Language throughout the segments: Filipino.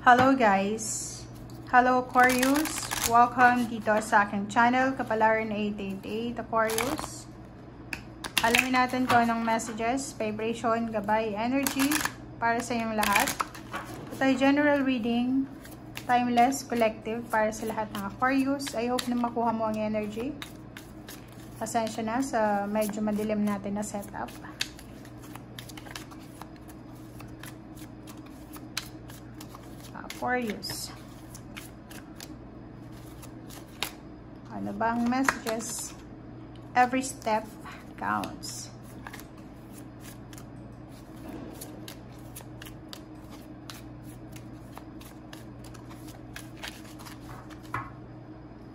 Hello guys! Hello Aquarius! Welcome dito sa aking channel, Kapalaran 888 Aquarius. Alamin natin kung anong messages, vibration, gabay, energy para sa inyong lahat. Ito ay general reading, timeless, collective para sa lahat ng Aquarius. I hope na makuha mo ang energy. Pasensya na sa medyo madilim natin na setup. Aquarius. Ano bang messages? Every step counts.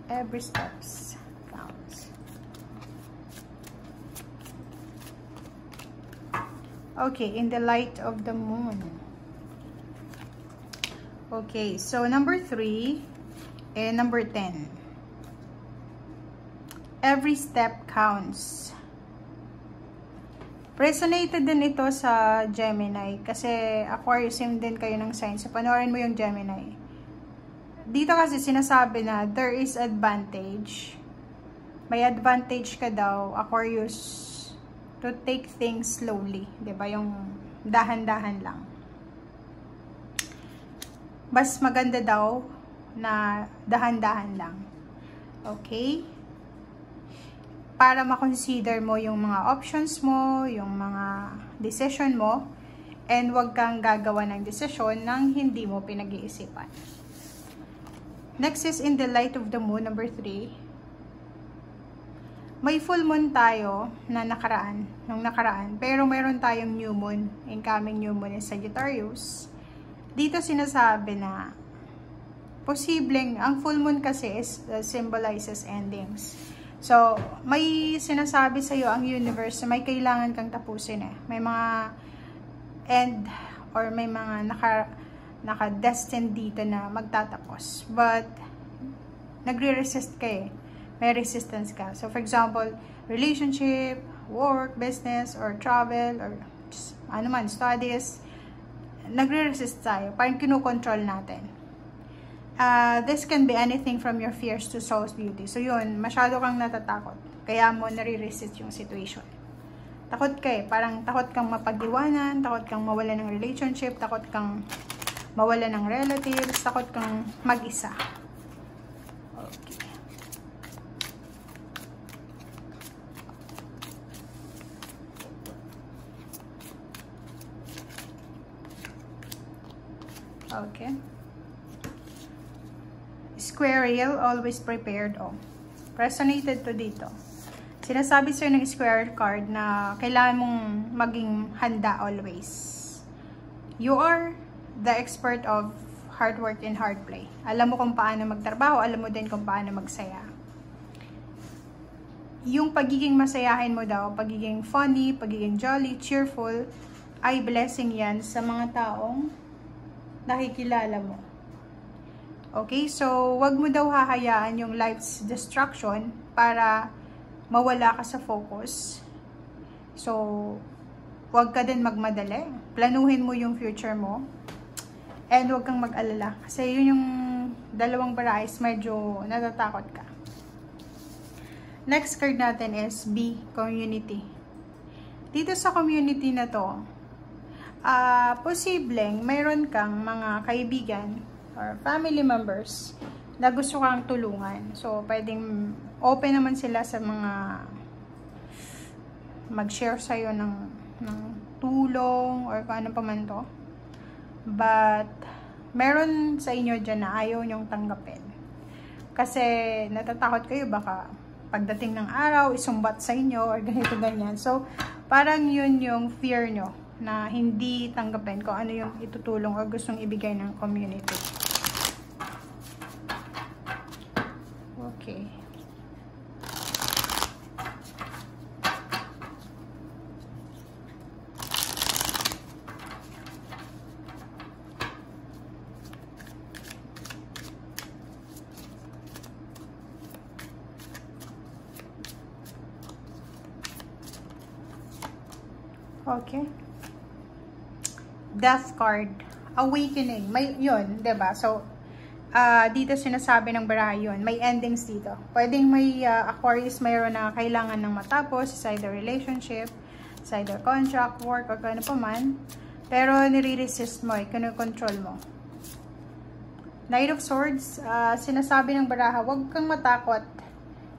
Every steps counts. Okay, in the light of the moon. Okay, so number 3 and number 10. Every step counts. Resonated din ito sa Gemini kasi Aquarius din kayo ng sign. So, panoorin mo yung Gemini. Dito kasi sinasabi na there is advantage. May advantage ka daw, Aquarius, to take things slowly. Diba? Yung dahan-dahan lang. Mas maganda daw na dahan-dahan lang. Okay? Para ma-consider mo yung mga options mo, yung mga decision mo, and wag kang gagawa ng desisyon nang hindi mo pinag-iisipan. Next is in the light of the moon, number 3. May full moon tayo na nung nakaraan, pero mayroon tayong new moon, incoming new moon is Sagittarius. Dito sinasabi na posibleng, ang full moon kasi is symbolizes endings. So, may sinasabi sa iyo ang universe na may kailangan kang tapusin eh. May mga end or may mga naka-destined dito na magtatapos. But, nagre-resist ka eh. May resistance ka. So, for example, relationship, work, business, or travel, or ano man, studies, nagre-resist tayo. Parang kinukontrol natin. This can be anything from your fears to soul's beauty. So yun, masyado kang natatakot. Kaya mo nare-resist yung situation. Takot ka eh. Parang takot kang mapag-iwanan, takot kang mawala ng relationship, takot kang mawala ng relatives, takot kang mag-isa. Okay. Square rail, always prepared. Oh, resonated to dito. Sinasabi sa'yo ng square card na kailangan mong maging handa always. You are the expert of hard work and hard play. Alam mo kung paano magtrabaho, alam mo din kung paano magsaya. Yung pagiging masayahin mo daw, pagiging funny, pagiging jolly, cheerful, ay blessing yan sa mga taong nakikilala mo. Okay, so wag mo daw hahayaan yung life's distraction para mawala ka sa focus. So, wag ka din magmadali. Planuhin mo yung future mo. And wag kang mag-alala. Kasi yun yung dalawang barais, medyo natatakot ka. Next card natin is B, community. Dito sa community na to, posibleng mayroon kang mga kaibigan or family members na gusto kang tulungan. So, pwedeng open naman sila sa mga mag-share sa'yo ng tulong or kung ano pa man to. But, meron sa inyo dyan na ayaw nyong tanggapin. Kasi, natatakot kayo baka pagdating ng araw, isumbat sa inyo or ganito ganyan. So, parang yun yung fear nyo na hindi tanggapin kung ano yung itutulong o gustong ibigay ng community. Okay. Okay. Death card. awakening. May, yun, diba? So, dito sinasabi ng baraha yun. May endings dito. Pwedeng may Aquarius mayroon na kailangan ng matapos sa either relationship, sa either contract, work, o kano pa man. Pero nire-resist mo, kino-control mo. Knight of Swords, sinasabi ng baraha, huwag kang matakot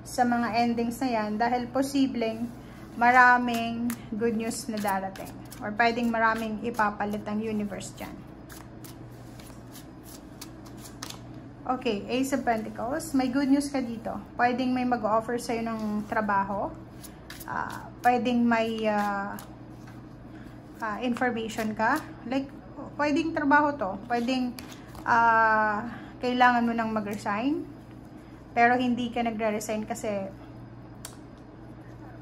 sa mga endings na yan dahil posibleng maraming good news na darating. Or pwedeng maraming ipapalit ang universe dyan. Okay, Ace of Pentacles. May good news ka dito. Pwedeng may mag-offer sa'yo ng trabaho. Pwedeng may information ka. Like, pwedeng trabaho to. Pwedeng kailangan mo nang mag-resign. Pero hindi ka nagre-resign kasi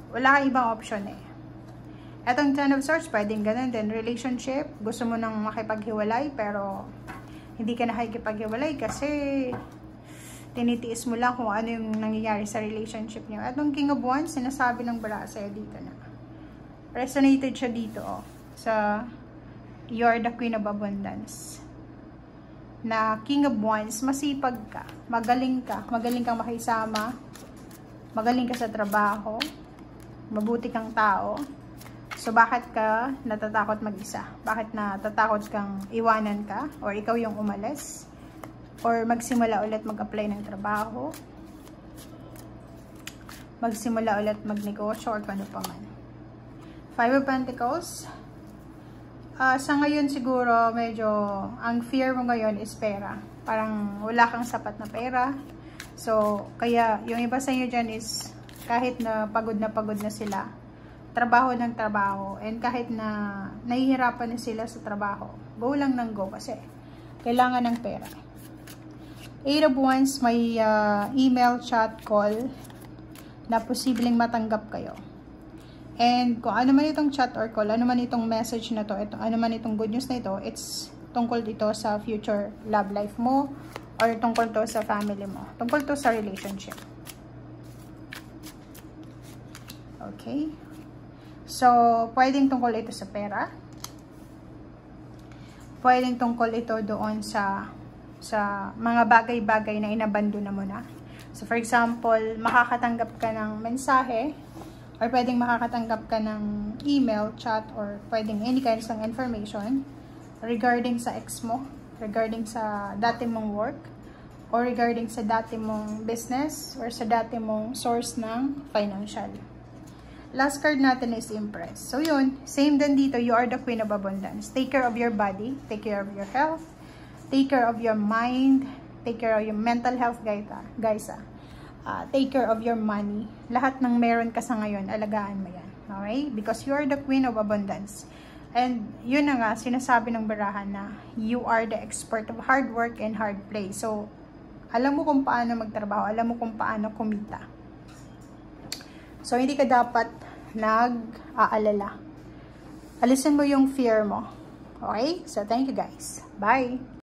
wala kang ibang option eh. Etong Ten of Swords, pwedeng ganun din. Relationship, gusto mo nang makipaghiwalay pero hindi ka nakikipaghiwalay kasi tinitiis mo lang kung ano yung nangyayari sa relationship niyo. Etong King of Wands, sinasabi ng baraha sa'yo dito na. Resonated siya dito sa You're the Queen of Abundance. Na King of Wands, masipag ka, magaling kang makisama, magaling ka sa trabaho, mabuti kang tao. So, bakit ka natatakot mag-isa? Bakit natatakot kang iwanan ka? Or ikaw yung umalis? Or magsimula ulit mag-apply ng trabaho? Magsimula ulit magnegosyo or ano pa man? Five of Pentacles. Sa ngayon siguro, medyo, ang fear mo ngayon is pera. Parang wala kang sapat na pera. So, kaya yung iba sa inyo dyan is, kahit na pagod na sila, trabaho ng trabaho, and kahit na nahihirapan na sila sa trabaho, go lang ng go kasi kailangan ng pera. Eight of Wands, may email, chat, call na posibleng matanggap kayo. And kung ano man itong chat or call, ano man itong message na to, ano man itong good news na ito, it's tungkol dito sa future love life mo or tungkol to sa family mo, tungkol to sa relationship. Okay? So, pwedeng tungkol ito sa pera. Pwedeng tungkol ito doon sa mga bagay-bagay na inabandona mo na. So, for example, makakatanggap ka ng mensahe or pwedeng makakatanggap ka ng email, chat, or pwedeng any kinds ng information regarding sa ex mo, regarding sa dati mong work, or regarding sa dati mong business, or sa dati mong source ng financial. Last card natin is Empress. So yun, same din dito, you are the Queen of Abundance. Take care of your body, take care of your health, take care of your mind, take care of your mental health, guys. Take care of your money. Lahat ng meron ka sa ngayon, alagaan mo yan. Okay? Because you are the Queen of Abundance. And yun na nga, sinasabi ng baraha na you are the expert of hard work and hard play. So, alam mo kung paano magtrabaho, alam mo kung paano kumita. So, hindi ka dapat nag-aalala. Alisin mo yung fear mo. Okay? So, thank you guys. Bye!